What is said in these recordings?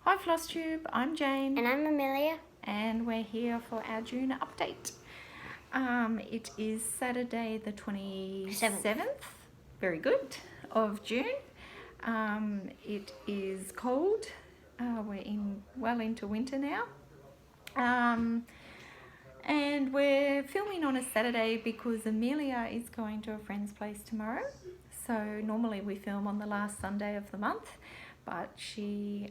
Hi FlossTube, I'm Jane. And I'm Amelia. And we're here for our June update. It is Saturday the 27th, very good, of June. It is cold. We're well into winter now. And we're filming on a Saturday because Amelia is going to a friend's place tomorrow. So normally we film on the last Sunday of the month, but she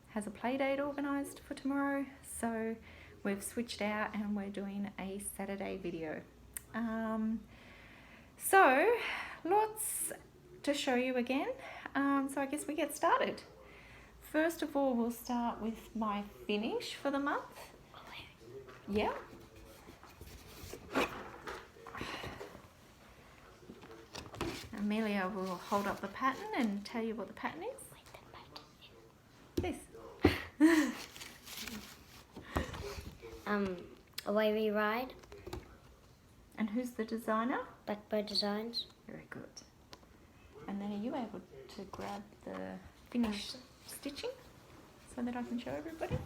has a play date organised for tomorrow. So we've switched out and we're doing a Saturday video. So lots to show you again. So I guess we get started. First of all, we'll start with my finish for the month. Yeah. Amelia will hold up the pattern and tell you what the pattern is. This. Away We Ride. And who's the designer? Blackbird Designs. Very good. And then are you able to grab the finished stitching so that I can show everybody?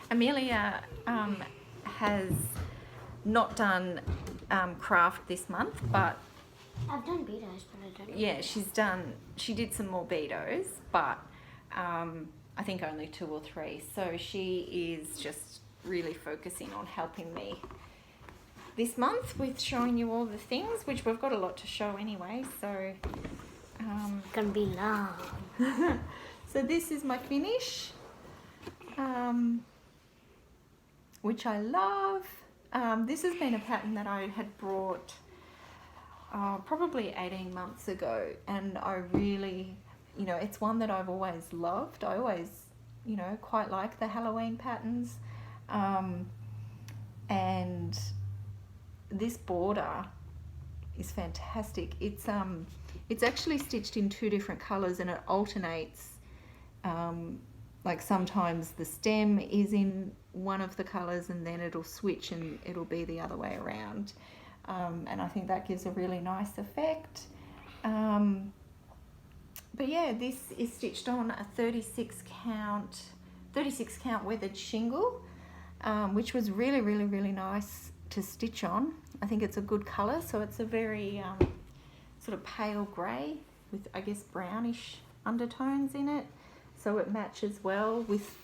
Amelia has not done craft this month, but I've done beados, but I don't know. yeah, she did some more beados, but I think only 2 or 3. So she is just really focusing on helping me this month with showing you all the things, which we've got a lot to show anyway. So It's gonna be long. so this is my finish, which I love. This has been a pattern that I had brought probably 18 months ago, and I really, it's one that I've always loved. I always, quite like the Halloween patterns, and this border is fantastic. It's actually stitched in 2 different colors, and it alternates. Like sometimes the stem is in one of the colors and then it'll switch and it'll be the other way around. And I think that gives a really nice effect. But yeah, this is stitched on a 36 count weathered shingle, which was really, really, really nice to stitch on. I think it's a good color, so it's a very sort of pale grey with, I guess, brownish undertones in it. So it matches well with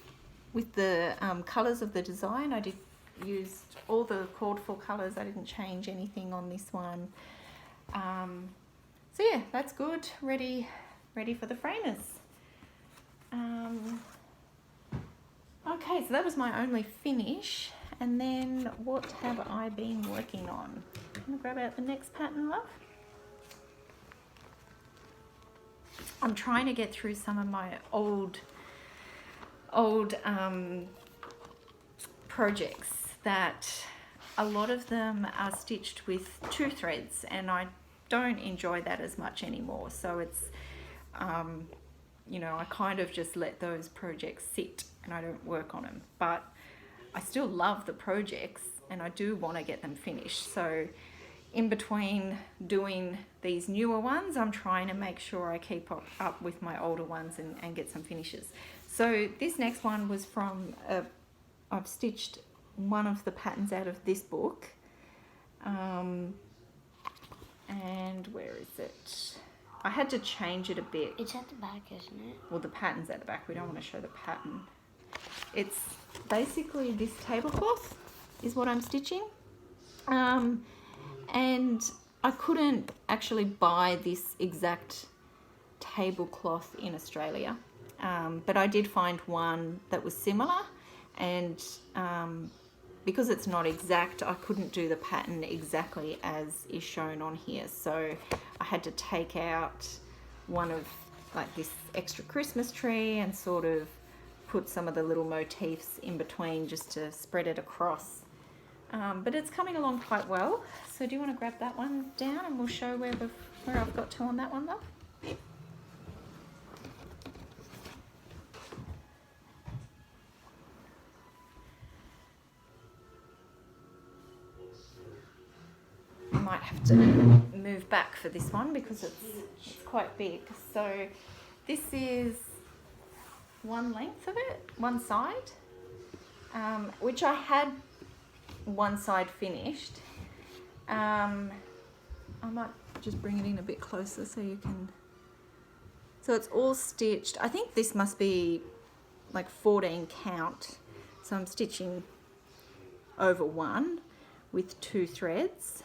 the colours of the design. I did use all the called for colours. I didn't change anything on this one. So yeah, that's good. Ready for the framers. Okay, so that was my only finish. And then what have I been working on? I'm gonna grab out the next pattern, love. I'm trying to get through some of my old projects that a lot of them are stitched with 2 threads, and I don't enjoy that as much anymore. So it's, I kind of just let those projects sit and I don't work on them. But I still love the projects and I do want to get them finished. So in between doing these newer ones, I'm trying to make sure I keep up with my older ones and get some finishes. So this next one was from, I've stitched one of the patterns out of this book. And where is it? I had to change it a bit. It's at the back, isn't it? Well, the pattern's at the back. We don't want to show the pattern. It's basically this tablecloth is what I'm stitching. And I couldn't actually buy this exact tablecloth in Australia, but I did find one that was similar, and because it's not exact, I couldn't do the pattern exactly as is shown on here. So I had to take out one of like this extra Christmas tree and sort of put some of the little motifs in between just to spread it across. But it's coming along quite well. So do you want to grab that one down and we'll show where I've got to on that one, love? I might have to move back for this one because it's quite big. So this is one length of it, one side, which I had one side finished. I might just bring it in a bit closer so you can. So it's all stitched. I think this must be like 14 count. So I'm stitching over one with 2 threads.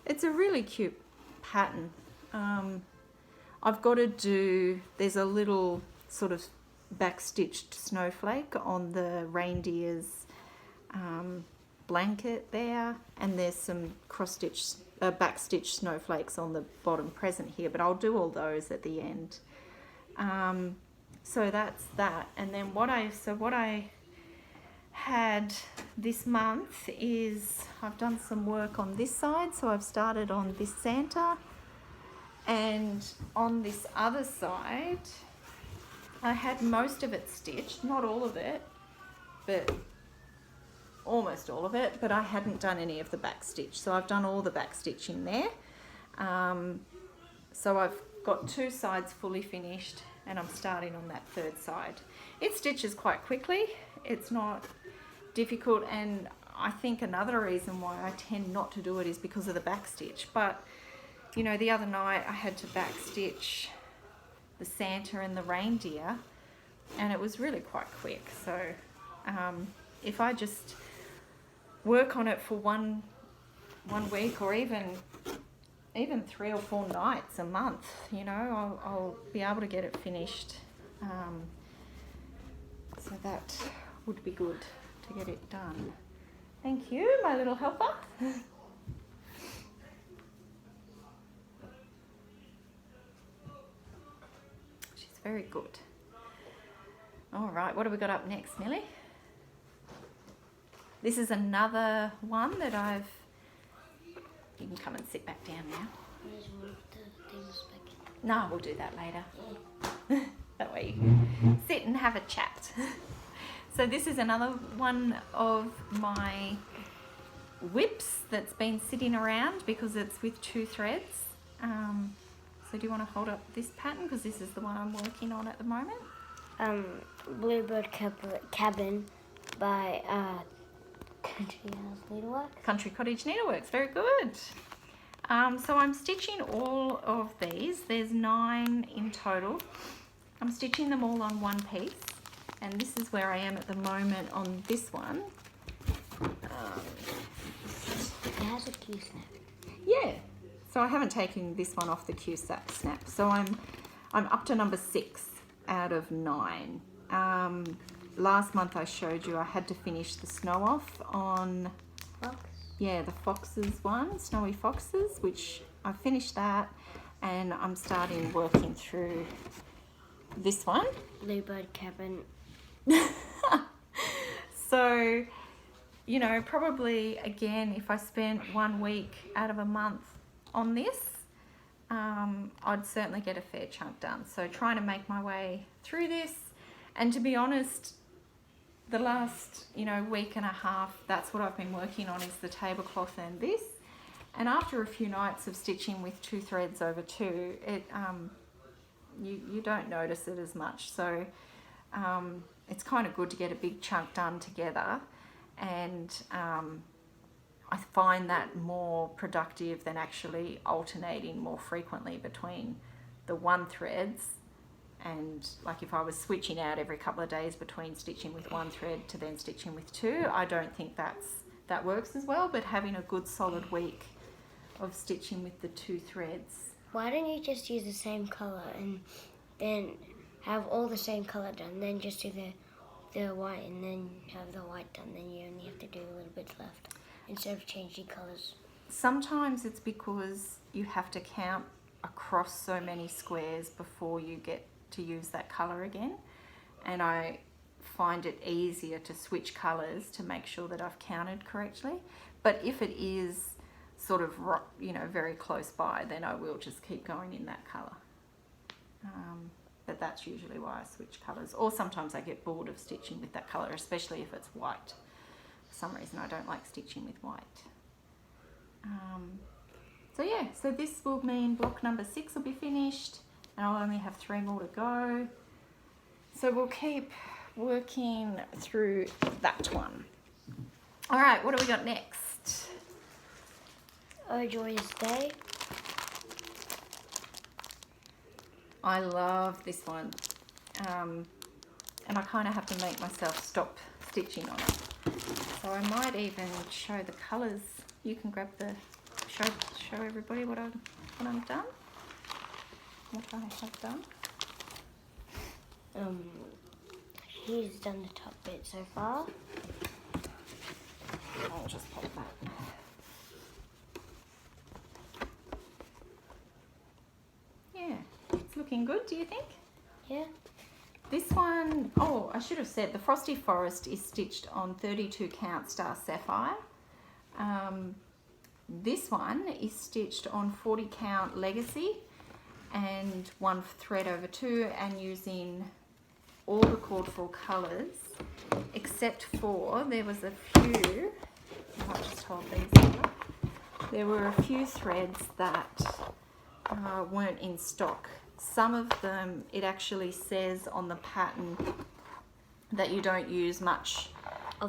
It's a really cute pattern. I've got to do, there's a little sort of back-stitched snowflake on the reindeer's blanket there, and there's some cross-stitched, back-stitched snowflakes on the bottom present here, but I'll do all those at the end. So that's that. And then what I had this month is I've done some work on this side. So I've started on this Santa, and on this other side I had most of it stitched, not all of it, but almost all of it, but I hadn't done any of the back stitch. So I've done all the back stitching there. So I've got 2 sides fully finished, and I'm starting on that 3rd side. It stitches quite quickly. It's not difficult, and I think another reason why I tend not to do it is because of the back stitch. But you know, the other night I had to back stitch the Santa and the reindeer, and it was really quite quick. So if I just work on it for one week, or even 3 or 4 nights a month, you know, I'll be able to get it finished. So that would be good to get it done. Thank you, my little helper. She's very good. All right, what have we got up next, Millie? This is another one that you can come and sit back down now. No, we'll do that later. Yeah. That way you can sit and have a chat. So this is another one of my whips that's been sitting around because it's with 2 threads. So do you want to hold up this pattern, because this is the one I'm working on at the moment? Bluebird Cabin by Country Cottage Needleworks, very good. So I'm stitching all of these. There's 9 in total. I'm stitching them all on one piece, and this is where I am at the moment on this one. It has a Q-snap. Yeah. So I haven't taken this one off the Q-snap. So I'm up to number 6 out of 9. Last month I showed you I had to finish the snow off on the foxes one, Snowy Foxes, which I finished that, and I'm starting working through this one. Bluebird Cabin. So, you know, probably again, if I spent 1 week out of a month on this, I'd certainly get a fair chunk done. So trying to make my way through this, and to be honest, the last, you know, week and a half, that's what I've been working on, is the tablecloth and this. And after a few nights of stitching with 2 threads over 2, it you don't notice it as much. So it's kind of good to get a big chunk done together, and I find that more productive than actually alternating more frequently between the 1 threads. And like if I was switching out every couple of days between stitching with 1 thread to then stitching with 2, I don't think that works as well. But having a good solid week of stitching with the 2 threads. Why don't you just use the same colour and then have all the same colour done, then just do the white and then have the white done, then you only have to do a little bit left instead of changing colours? Sometimes it's because you have to count across so many squares before you get to use that colour again, and I find it easier to switch colours to make sure that I've counted correctly. But if it is sort of, you know, very close by, then I will just keep going in that colour. But that's usually why I switch colours. Or sometimes I get bored of stitching with that colour, especially if it's white. For some reason I don't like stitching with white. So yeah, so this will mean block number 6 will be finished, and I'll only have 3 more to go. So we'll keep working through that one. All right, what do we got next? Oh Joyous Day. I love this one. And I kind of have to make myself stop stitching on it. So I might even show the colours. You can grab the, show everybody what I've done. What I have done. He's done the top bit so far. I'll just pop that. Yeah, it's looking good, do you think? Yeah. This one, oh, I should have said, the Frosty Forest is stitched on 32 count Star Sapphire. This one is stitched on 40 count Legacy and 1 thread over 2, and using all the called for colours, except for there was a few, I might just hold these up. There were a few threads that weren't in stock. Some of them, it actually says on the pattern that you don't use much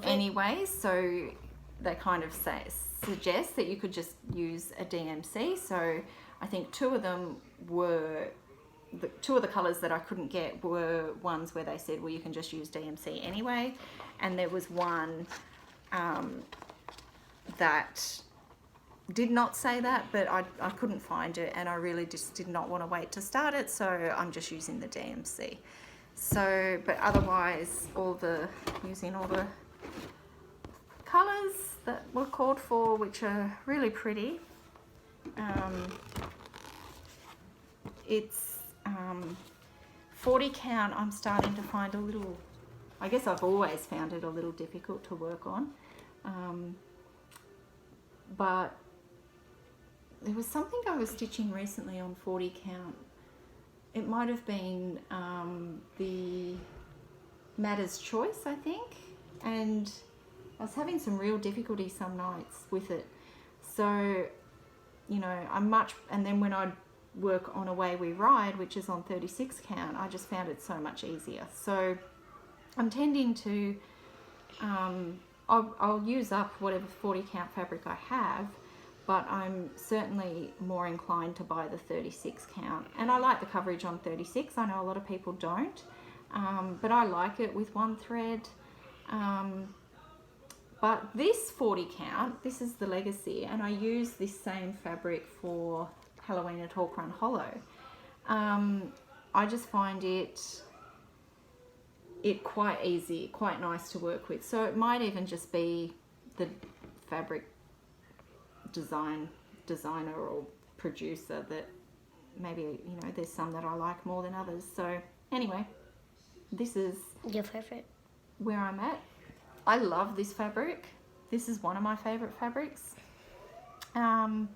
anyway, so they kind of suggest that you could just use a DMC. So I think two of them were, two of the colours that I couldn't get were ones where they said, well, you can just use DMC anyway. And there was one that did not say that, but I couldn't find it, and I really just did not want to wait to start it, so I'm just using the DMC. So, but otherwise, using all the colours that were called for, which are really pretty. It's 40 count. I'm starting to find a little, I guess I've always found it a little difficult to work on, but there was something I was stitching recently on 40 count. It might have been the Matter's Choice, I think, and I was having some real difficulty some nights with it. So, you know, and then when I'd work on Away We Ride, which is on 36 count, I just found it so much easier. So I'm tending to, I'll use up whatever 40 count fabric I have, but I'm certainly more inclined to buy the 36 count. And I like the coverage on 36. I know a lot of people don't, but I like it with 1 thread. But this 40 count, this is the Legacy, and I use this same fabric for Halloween at Hawk Run Hollow. I just find it quite easy, quite nice to work with. So it might even just be the fabric designer or producer that maybe, you know, there's some that I like more than others. So anyway, this is your favorite, where I'm at. I love this fabric. This is one of my favorite fabrics, and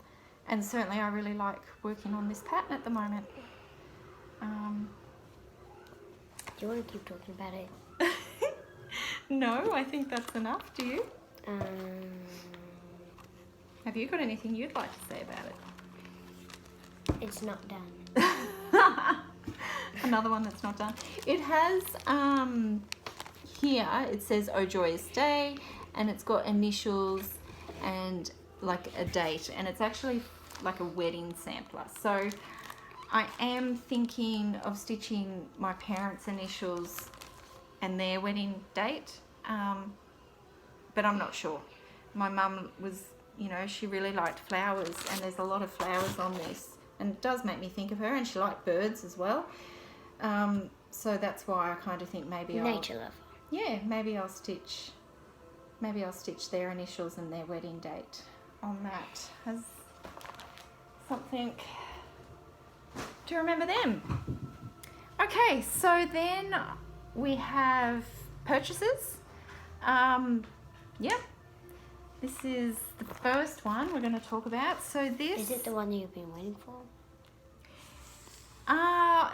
certainly I really like working on this pattern at the moment. Do you want to keep talking about it? No, I think that's enough. Do you? Have you got anything you'd like to say about it? It's not done. Another one that's not done. It has, here it says Oh Joyous Day, and it's got initials and like a date, and it's actually like a wedding sampler. So I am thinking of stitching my parents' initials and their wedding date, but I'm not sure. My mum was, you know, she really liked flowers, and there's a lot of flowers on this, and it does make me think of her, and she liked birds as well. So that's why I kind of think maybe nature lover. Yeah, maybe I'll stitch their initials and their wedding date on that as something to remember them. Okay, so then we have purchases. Yep. This is the first one we're going to talk about. So this... Is it the one you've been waiting for?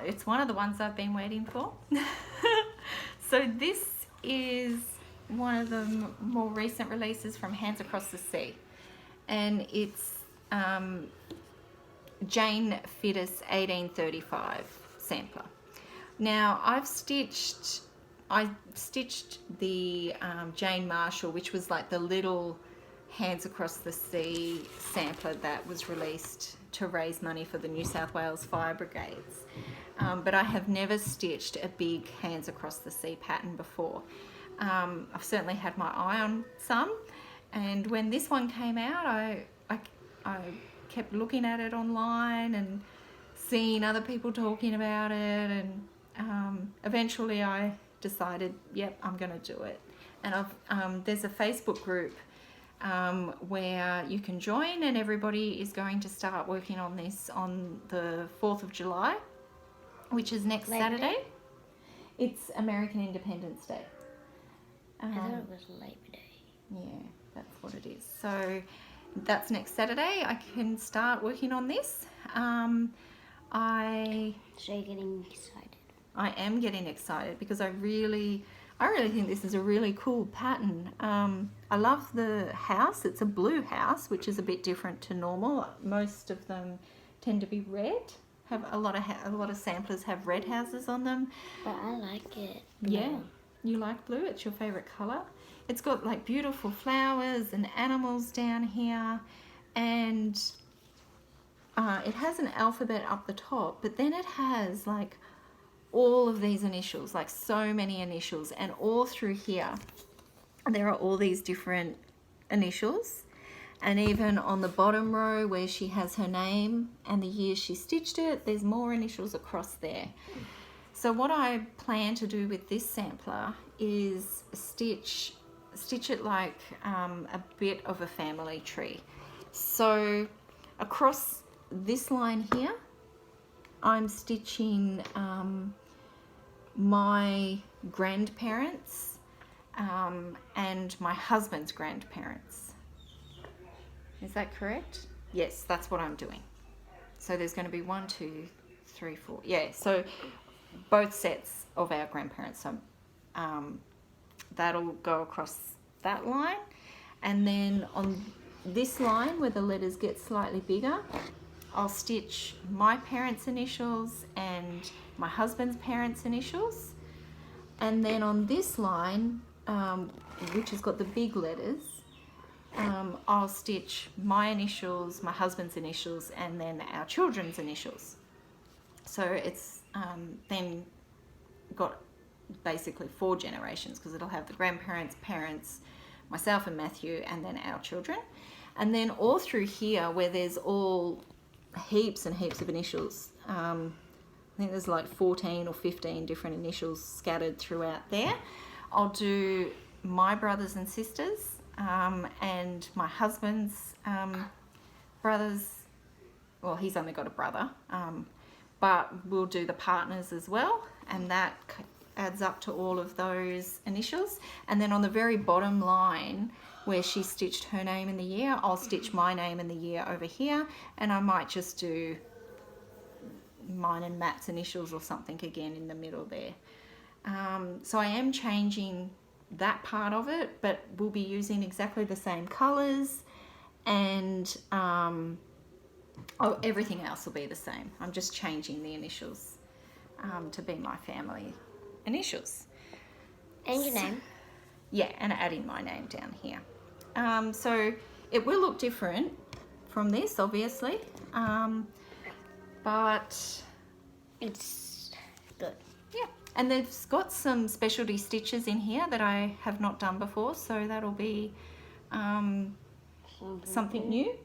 It's one of the ones I've been waiting for. So this is one of the more recent releases from Hands Across the Sea. And it's Jane Fittis 1835 sampler. Now I stitched the Jane Marshall, which was like the little Hands Across the Sea sampler that was released to raise money for the New South Wales Fire Brigades. But I have never stitched a big Hands Across the Sea pattern before. I've certainly had my eye on some, and when this one came out, I kept looking at it online and seeing other people talking about it, and eventually I decided, yep, I'm going to do it. And there's a Facebook group where you can join, and everybody is going to start working on this on the 4th of July, which is next Saturday. It's American Independence Day. I thought it was Labor Day. Yeah, that's what it is. So that's next Saturday. I can start working on this. So you're getting excited? I am getting excited because I really think this is a really cool pattern. I love the house. It's a blue house, which is a bit different to normal. Most of them tend to be red. Have a lot of samplers have red houses on them. But I like it. Yeah, you like blue? It's your favorite color. It's got like beautiful flowers and animals down here, and it has an alphabet up the top, but then it has like all of these initials, like so many initials, and all through here there are all these different initials. And even on the bottom row where she has her name and the year she stitched it, there's more initials across there. So what I plan to do with this sampler is stitch it like a bit of a family tree. So across this line here, I'm stitching my grandparents and my husband's grandparents. Is that correct? Yes, that's what I'm doing. So there's going to be 1, 2, 3, 4. Yeah, so both sets of our grandparents. So that'll go across that line. And then on this line where the letters get slightly bigger, I'll stitch my parents' initials and my husband's parents' initials. And then on this line, which has got the big letters, I'll stitch my initials, my husband's initials, and then our children's initials. So it's then got basically 4 generations, because it'll have the grandparents, parents, myself and Matthew, and then our children. And then all through here where there's all heaps and heaps of initials, I think there's like 14 or 15 different initials scattered throughout there, I'll do my brothers and sisters, and my husband's brothers. Well, he's only got a brother, but we'll do the partners as well, and that adds up to all of those initials. And then on the very bottom line where she stitched her name and the year, I'll stitch my name and the year over here, and I might just do mine and Matt's initials or something again in the middle there. So I am changing that part of it, but we'll be using exactly the same colors, and everything else will be the same. I'm just changing the initials to be my family initials. And your name. Yeah, and adding my name down here. So it will look different from this, obviously, but It's good. yeah. And they've got some specialty stitches in here that I have not done before, so that'll be something new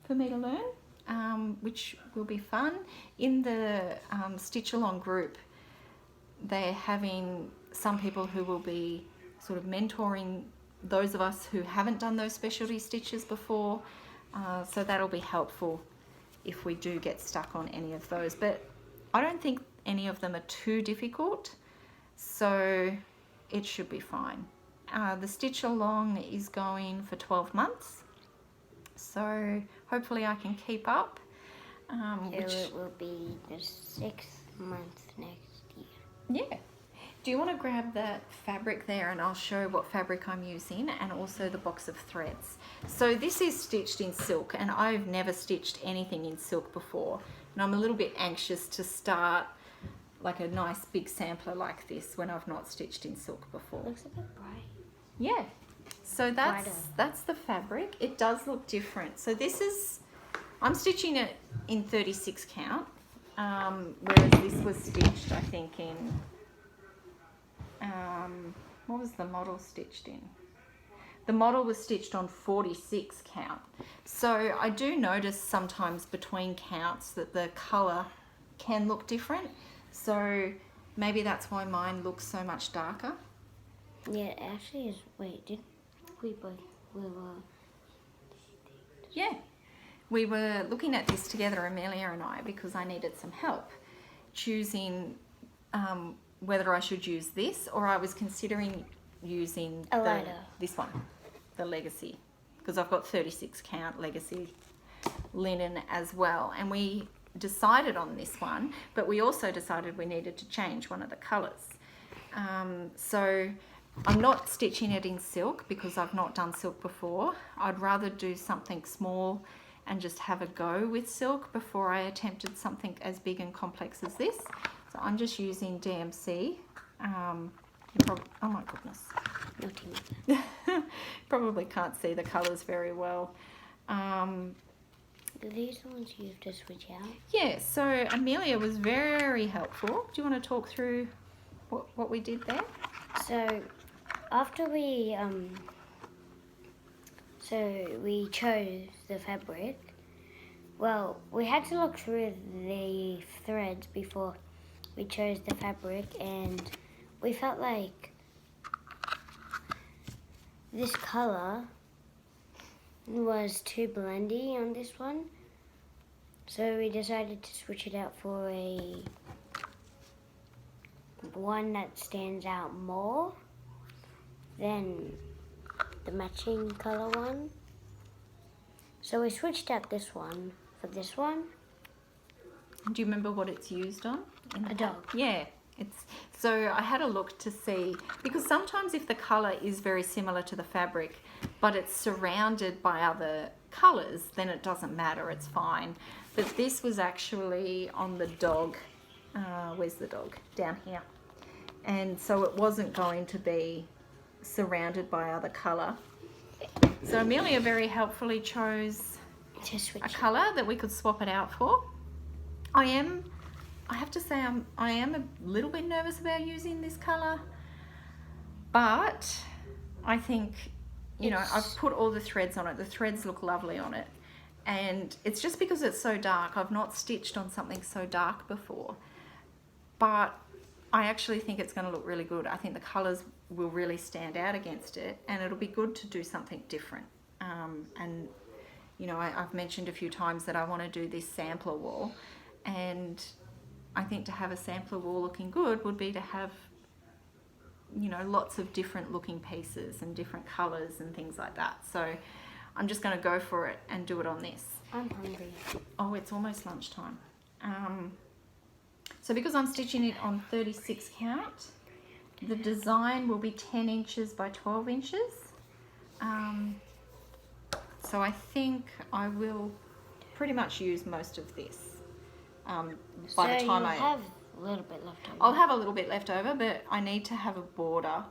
for me to learn, which will be fun. In the Stitch Along group, they're having some people who will be sort of mentoring those of us who haven't done those specialty stitches before, so that'll be helpful if we do get stuck on any of those. But I don't think any of them are too difficult, so it should be fine. The Stitch Along is going for 12 months, so hopefully I can keep up. It will be the 6th month next year. Yeah. Do you want to grab that fabric there, and I'll show what fabric I'm using, and also the box of threads. So this is stitched in silk, and I've never stitched anything in silk before, and I'm a little bit anxious to start like a nice big sampler like this when I've not stitched in silk before. Looks a bit bright. Yeah, so Brighter. that's the fabric. It does look different. So this is, I'm stitching it in 36 count, whereas this was stitched, I think, in, what was the model stitched in? The model was stitched on 46 count. So I do notice sometimes between counts that the colour can look different. So maybe that's why mine looks so much darker. Yeah, it actually is. Wait, did we both? Yeah, we were looking at this together, Amelia and I, because I needed some help choosing whether I should use this, or I was considering using this one, the Legacy, because I've got 36 count Legacy linen as well, and we decided on this one, but we also decided we needed to change one of the colours. So I'm not stitching it in silk because I've not done silk before. I'd rather do something small and just have a go with silk before I attempted something as big and complex as this. So I'm just using DMC. Oh my goodness. Probably can't see the colours very well. Are these the ones you have to switch out? Yeah, so Amelia was very helpful. Do you want to talk through what we did there? So after we chose the fabric, well, we had to look through the threads before we chose the fabric, and we felt like this colour was too blendy on this one, so we decided to switch it out for a one that stands out more than the matching colour one. So we switched out this one for this one. Do you remember what it's used on? A dog. Yeah, so I had a look to see, because sometimes if the colour is very similar to the fabric but it's surrounded by other colours, then it doesn't matter, it's fine. But this was actually on the dog. Where's the dog? Down here. And so it wasn't going to be surrounded by other colour. So Amelia very helpfully chose a colour that we could swap it out for. I have to say I am a little bit nervous about using this colour, but I think, you know, I've put all the threads on it. The threads look lovely on it, and it's just because it's so dark. I've not stitched on something so dark before, but I actually think it's going to look really good. I think the colours will really stand out against it, and it'll be good to do something different. And you know, I've mentioned a few times that I want to do this sampler wall, and I think to have a sampler wall looking good would be to have, you know, lots of different looking pieces and different colours and things like that. So I'm just going to go for it and do it on this. I'm hungry. Oh, it's almost lunchtime. So because I'm stitching it on 36 count, the design will be 10 inches by 12 inches. So I think I will pretty much use most of this. By the time I have a little bit left over. I'll have a little bit left over, but I need to have a border,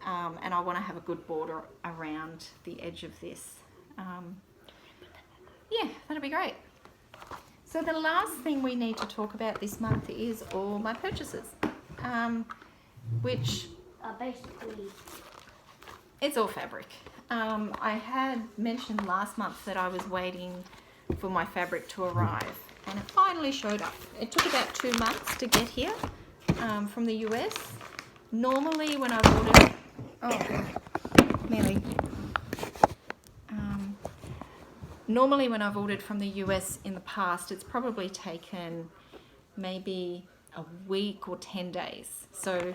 and I want to have a good border around the edge of this. Yeah, that'll be great. So the last thing we need to talk about this month is all my purchases, which basically, it's all fabric. I had mentioned last month that I was waiting for my fabric to arrive, and it finally showed up. It took about 2 months to get here from the US. Normally when I've ordered, normally when I've ordered from the US in the past, it's probably taken maybe a week or 10 days. So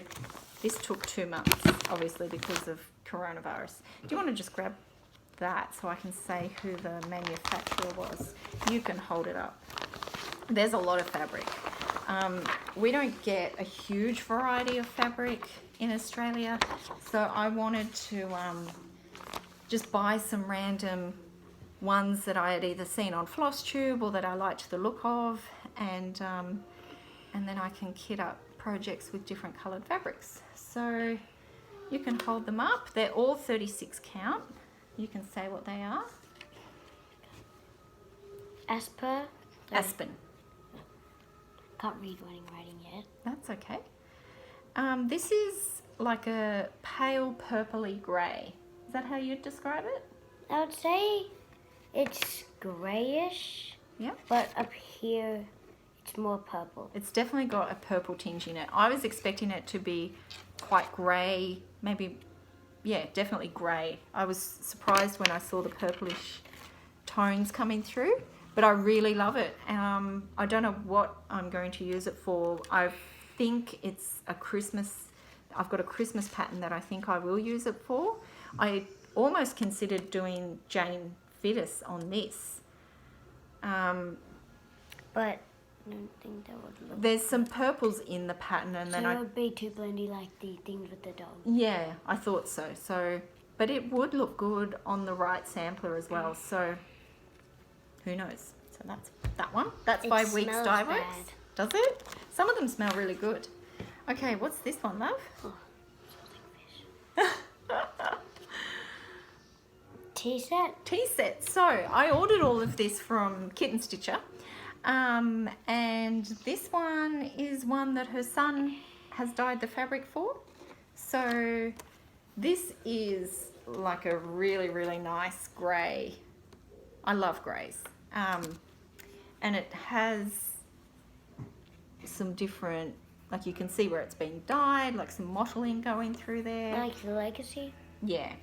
this took 2 months, obviously because of coronavirus. Do you want to just grab that so I can say who the manufacturer was? You can hold it up. There's a lot of fabric. We don't get a huge variety of fabric in Australia, so I wanted to just buy some random ones that I had either seen on FlossTube or that I liked the look of, and and then I can kit up projects with different coloured fabrics. So you can hold them up. They're all 36 count. You can say what they are. Aspen. Aspen. Can't read what I'm writing yet. That's okay. This is like a pale purpley grey. Is that how you'd describe it? I would say it's greyish. Yeah. But up here, it's more purple. It's definitely got a purple tinge in it. I was expecting it to be quite grey, maybe, yeah, definitely grey. I was surprised when I saw the purplish tones coming through, but I really love it. I don't know what I'm going to use it for. I think it's a Christmas, I've got a Christmas pattern that I think I will use it for. I almost considered doing Jane Fittis on this. But I don't think that would look... There's some purples in the pattern, and then it would be too blendy like the things with the dog. Yeah, I thought so. But it would look good on the right sampler as well. So who knows? So that's that one. That's by Weeks Dye Works. Does it? Some of them smell really good. Okay, what's this one, love? Oh, smells like fish. Tea set? Tea set. So I ordered all of this from Kitten Stitcher. And this one is one that her son has dyed the fabric for. So this is like a really, really nice grey. I love greys. And it has some different, like you can see where it's been dyed, like some mottling going through there. Like the legacy? Yeah.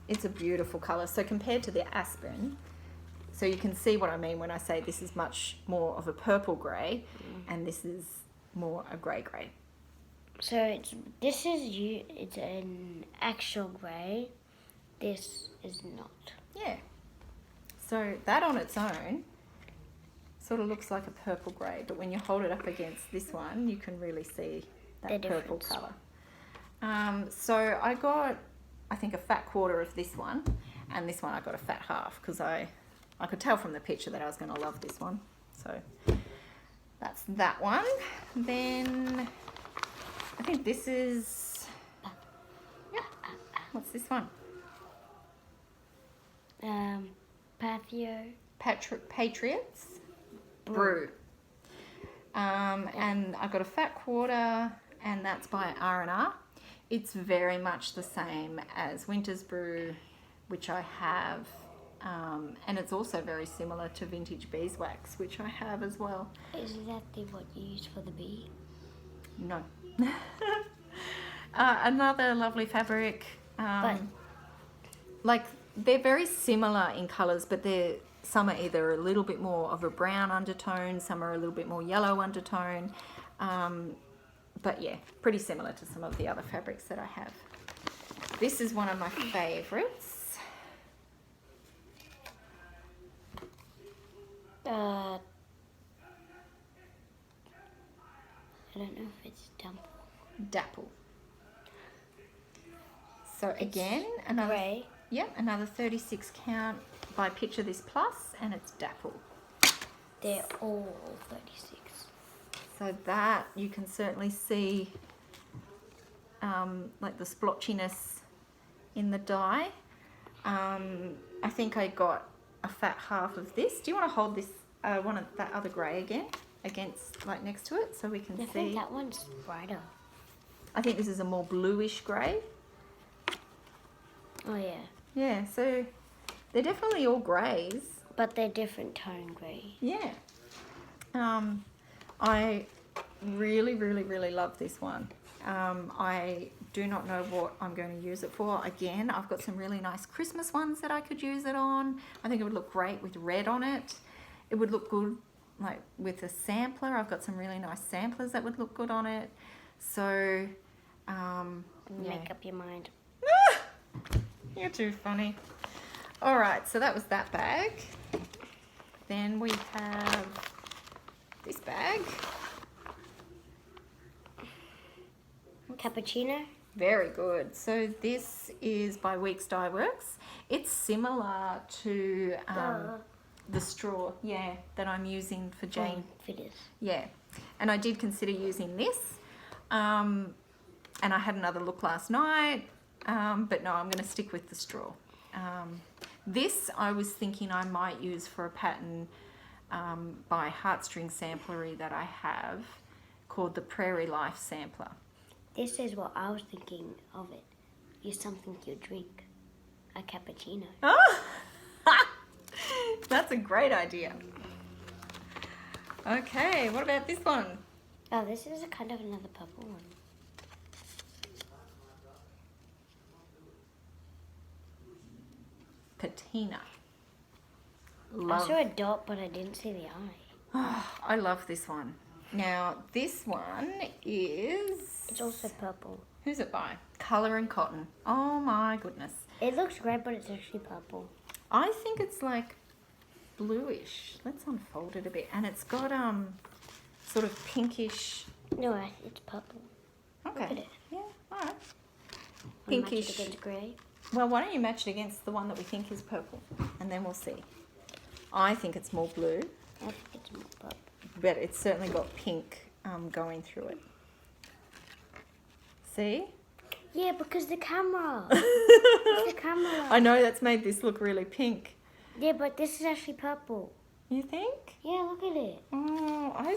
It's a beautiful colour. So compared to the Aspen, so you can see what I mean when I say this is much more of a purple grey, and this is more a grey. So it's an actual grey. This is not. Yeah. So that on its own sort of looks like a purple grey, but when you hold it up against this one, you can really see that purple colour. So I got, I think, a fat quarter of this one, and this one I got a fat half because I could tell from the picture that I was going to love this one. So that's that one. Then I think this is, what's this one? Patriots Brew. And I got a fat quarter, and that's by R&R. It's very much the same as Winter's Brew, which I have. And it's also very similar to Vintage Beeswax, which I have as well. Is that what you use for the bee? No. Another lovely fabric. Like, they're very similar in colours, but some are either a little bit more of a brown undertone, some are a little bit more yellow undertone. But yeah, pretty similar to some of the other fabrics that I have. This is one of my favourites. I don't know if it's Dapple. So again, another grey. Yep, another 36 count by Picture This Plus, and it's Dapple. They're all 36. So that you can certainly see like the splotchiness in the dye. I think I got a fat half of this. Do you want to hold this one of that other grey again against, like, next to it, so we can see? I think that one's brighter. I think this is a more bluish grey. Oh yeah. Yeah, so they're definitely all greys. But they're different tone grey. Yeah. I really, really, really love this one. I do not know what I'm going to use it for. Again, I've got some really nice Christmas ones that I could use it on. I think it would look great with red on it. It would look good like with a sampler. I've got some really nice samplers that would look good on it. So, yeah. Make up your mind. You're too funny. All right, so that was that bag. Then we have this bag. Cappuccino. Very good. So this is by Weeks Dye Works. It's similar to the straw, yeah, that I'm using for Jane. Fittis. Yeah. And I did consider using this. And I had another look last night, but no, I'm going to stick with the straw. This I was thinking I might use for a pattern by Heartstring Samplery that I have called the Prairie Life Sampler. This is what I was thinking of it. Use something you drink. A cappuccino. Oh! That's a great idea. Okay, what about this one? Oh, this is kind of another purple one. Patina. I saw a dot, but I didn't see the eye. Oh, I love this one. Now, this one is... It's also purple. Who's it by? Colour and Cotton. Oh my goodness. It looks great, but it's actually purple. I think it's like bluish. Let's unfold it a bit. And it's got sort of pinkish... No, it's purple. Okay. Look at it. Yeah, all right. Wanna match Pinkish. it against grey. Well, why don't you match it against the one that we think is purple? And then we'll see. I think it's more blue, I think it's more purple. but it's certainly got pink going through it. See? Yeah, because the camera. It's the camera. I know that's made this look really pink. Yeah, but this is actually purple. You think? Yeah, look at it. Oh, I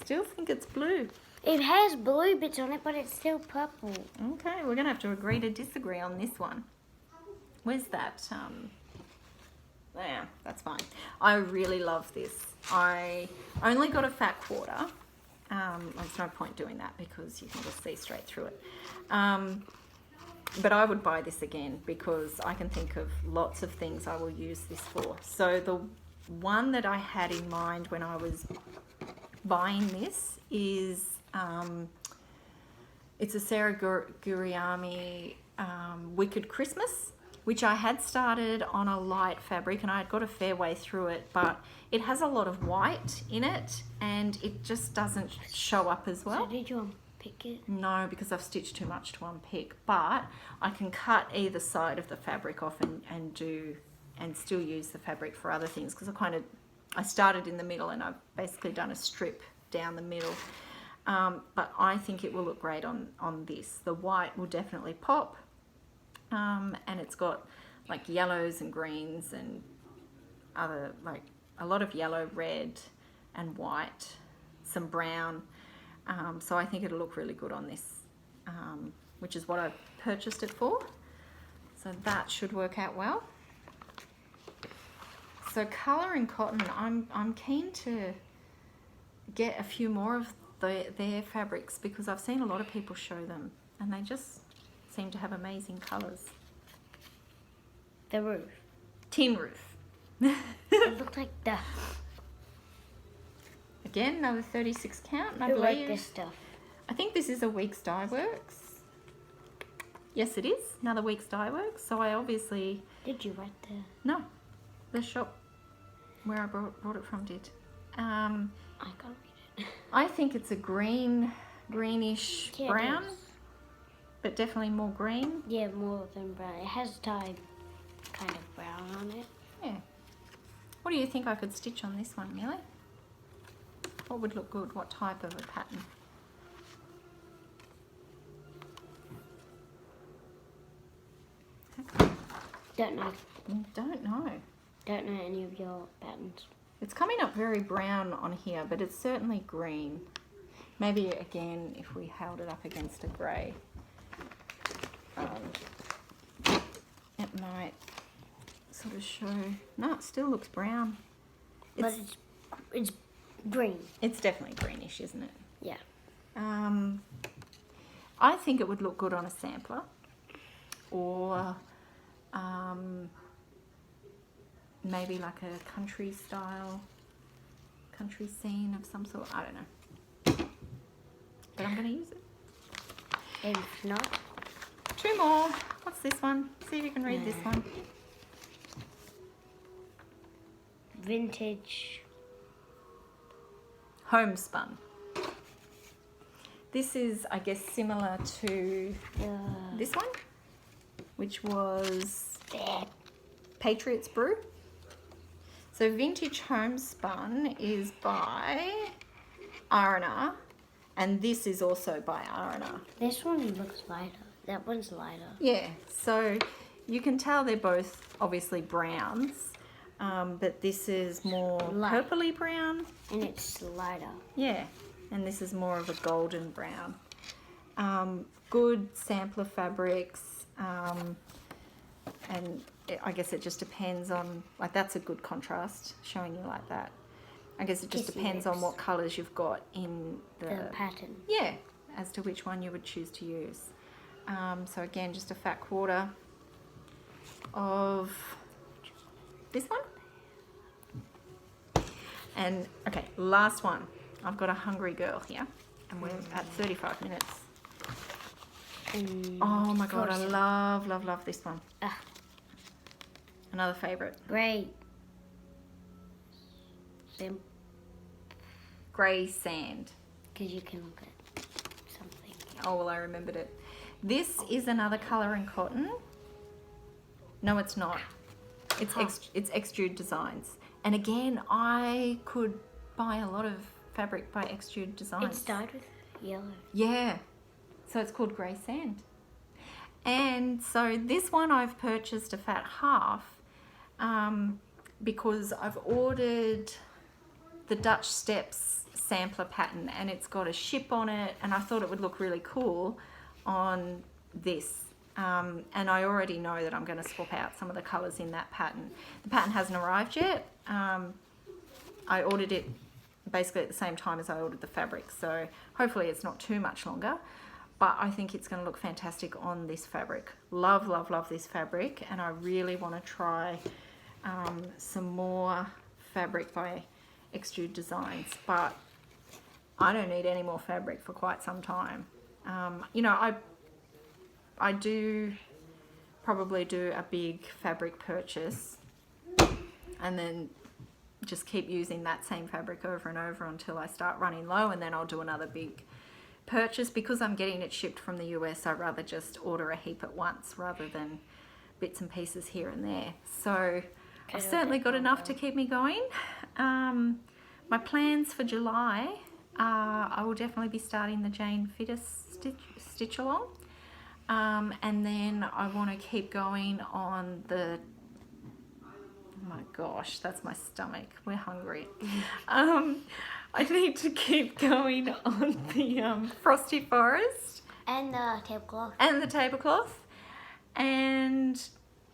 still think it's blue. It has blue bits on it, but it's still purple. Okay, we're going to have to agree to disagree on this one. Where's that? Yeah, that's fine. I really love this. I only got a fat quarter. There's no point doing that because you can just see straight through it. But I would buy this again because I can think of lots of things I will use this for. So the one that I had in mind when I was buying this is it's a Sarah Guriami Wicked Christmas, which I had started on a light fabric and I had got a fair way through it, but it has a lot of white in it and it just doesn't show up as well. So did you unpick it? No, because I've stitched too much to unpick, but I can cut either side of the fabric off and still use the fabric for other things because I started in the middle and I've basically done a strip down the middle. But I think it will look great on this. The white will definitely pop. And it's got like yellows and greens and other, like a lot of yellow, red and white, some brown. So I think it'll look really good on this, which is what I purchased it for. So that should work out well. So Colour and Cotton, I'm keen to get a few more of their fabrics because I've seen a lot of people show them and they just seem to have amazing colours. The roof. Tin roof. It looked like the... Again, another 36 count, and I Who believe... wrote this stuff? I think this is a Weeks Dye Works. Yes, it is. Another Weeks Dye Works. So I obviously... Did you write the... No. The shop where I brought it from did. I can't read it. I think it's a greenish Yeah, it brown. is. But definitely more green. Yeah, more than brown. It has dye kind of brown on it. Yeah. What do you think I could stitch on this one, Millie? What would look good? What type of a pattern? Don't know. Don't know. Don't know any of your patterns. It's coming up very brown on here, but it's certainly green. Maybe again, if we held it up against a grey, it might sort of show. No, it still looks brown. But it's green. It's definitely greenish, isn't it? Yeah. I think it would look good on a sampler or maybe like a country scene of some sort. I don't know. But I'm going to use it. And if not... Two more. What's this one? See if you can read this one. Vintage. Homespun. This is, I guess, similar to this one, which was Patriot's Brew. So Vintage Homespun is by R&R, And this is also by R&R. This one looks lighter. That one's lighter. Yeah, so you can tell they're both obviously browns, but this is more Light. purpley brown. And it's lighter. Yeah, and this is more of a golden brown. Good sampler fabrics, and I guess it just depends on, like that's a good contrast, showing you like that. I guess it just Kissy depends lips. on what colours you've got in The pattern. yeah, as to which one you would choose to use. So again, just a fat quarter of this one. And okay, last one. I've got a hungry girl here, and we're at 35 minutes. Oh my god, I love this one. Ah. Another favourite. Great. Grey sand. Because you can look at something. Oh, well, I remembered it. This is another colour in cotton. No, it's not. It's it's Extrude Designs. And again, I could buy a lot of fabric by Extrude Designs. It's dyed with yellow. Yeah. So it's called Grey Sand. And so this one I've purchased a fat half because I've ordered the Dutch Steps sampler pattern, and it's got a ship on it, and I thought it would look really cool on this. And I already know that I'm going to swap out some of the colours in that pattern. The pattern hasn't arrived yet. I ordered it basically at the same time as I ordered the fabric, so hopefully it's not too much longer, but I think it's going to look fantastic on this fabric. Love this fabric, and I really want to try some more fabric by Extrude Designs, but I don't need any more fabric for quite some time. You know, I do probably do a big fabric purchase and then just keep using that same fabric over and over until I start running low, and then I'll do another big purchase. Because I'm getting it shipped from the US, I'd rather just order a heap at once rather than bits and pieces here and there. So I've certainly got enough to keep me going. My plans for July, I will definitely be starting the Jane Fitter stitch along. And then I want to keep going on the, oh my gosh, that's my stomach, we're hungry. I need to keep going on the Frosty Forest. And the tablecloth. And the tablecloth. And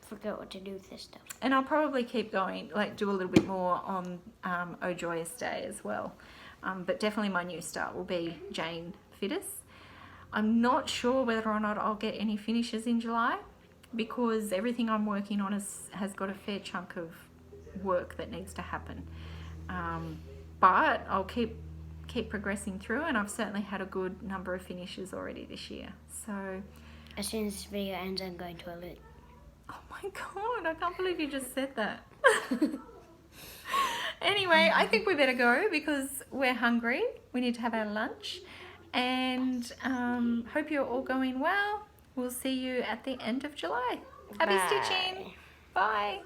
forget what to do with this stuff. And I'll probably keep going, like do a little bit more on Oh Joyous Day as well. But definitely my new start will be Jane Fitters. I'm not sure whether or not I'll get any finishes in July, because everything I'm working on has got a fair chunk of work that needs to happen. But I'll keep progressing through, and I've certainly had a good number of finishes already this year. So as soon as this video ends, I'm going to a lit. Oh my god, I can't believe you just said that. Anyway, I think we better go because we're hungry. We need to have our lunch. And hope you're all going well. We'll see you at the end of July. Happy Bye. stitching. Bye.